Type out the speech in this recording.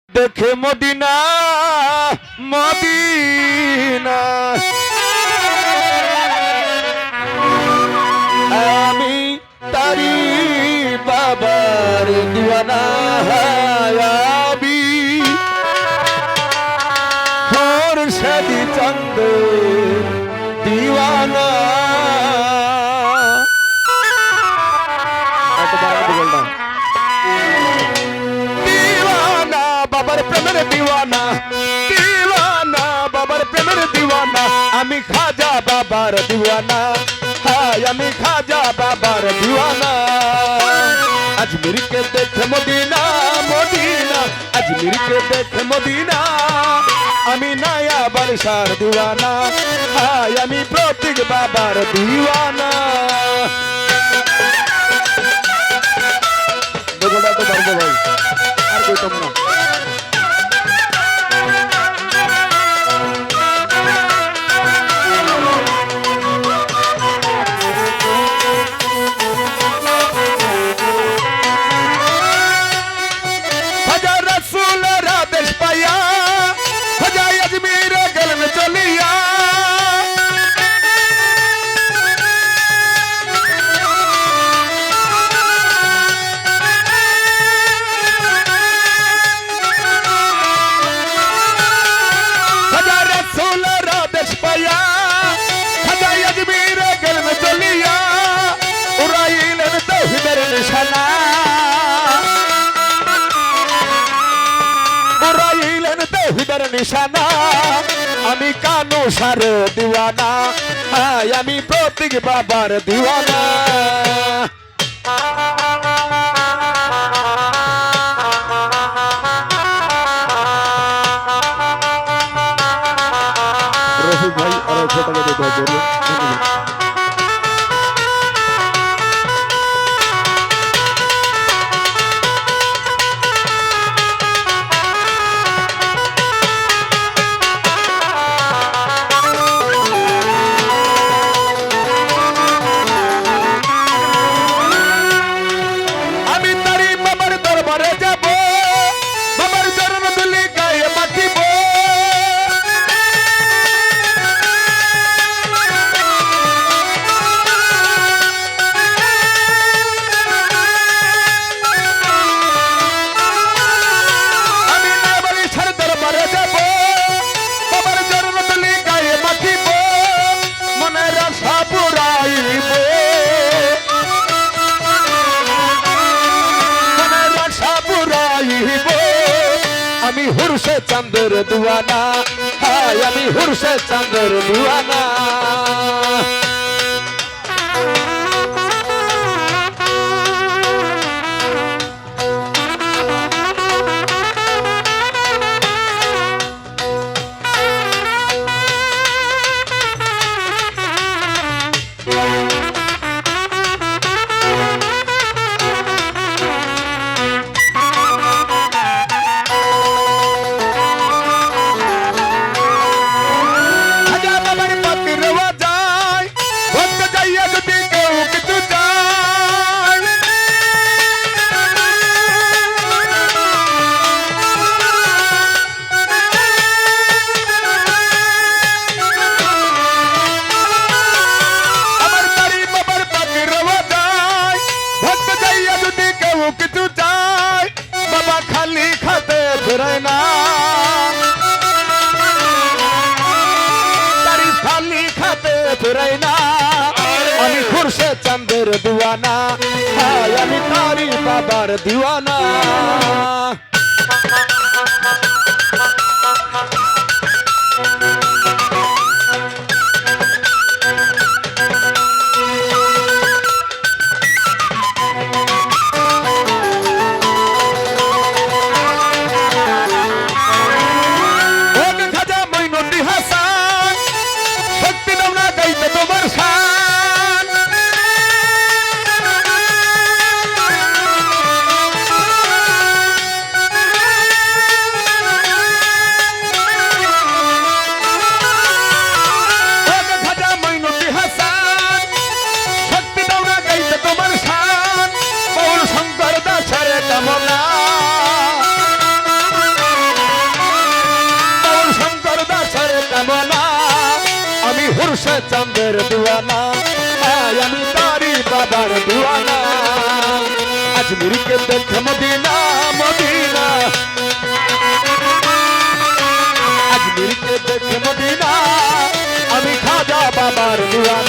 দেখে Medina Medina আমি তারি বাবার দিওয়ানা আমি খোরশেদি চন্দ দিওয়ানা দিওয়ানা বাবার প্রেমের দিওয়ানা দিওয়ানা বাবার প্রেমের দিওয়ানা আমি খাজা বাবার দিওয়ানা হায় আমি খাজা বাবার দিওয়ানা अजमेर के देख मदीना मदीना अजमेर के देख मदीना আমি নয়া বাদশার দিওয়ানা হায় আমি প্রতীক বাবার দিওয়ানা বলটা তো পারবো ভাই আর কইতাম না নিশানা আমি কানু সার দিওয়ানা হায় আমি প্রতীক বাবার দিওয়ানা রফিক ভাই আর ছোটকে দেখো বলো আমি হুরশে চাঁদের দিওয়ানা হায় আমি হুরশে চাঁদের দিওয়ানা আমি খুরশে চাঁদের দিওয়ানা হায় আমি তারি বাবার দিওয়ানা সে চাঁদের দিওয়ানা হ্যাঁ আমি তারি বাবার দিওয়ানা আজমিরকে দেখে মদিনা মদিনা আজমিরকে দেখে মদিনা আমি খাজা বাবার দিওয়ানা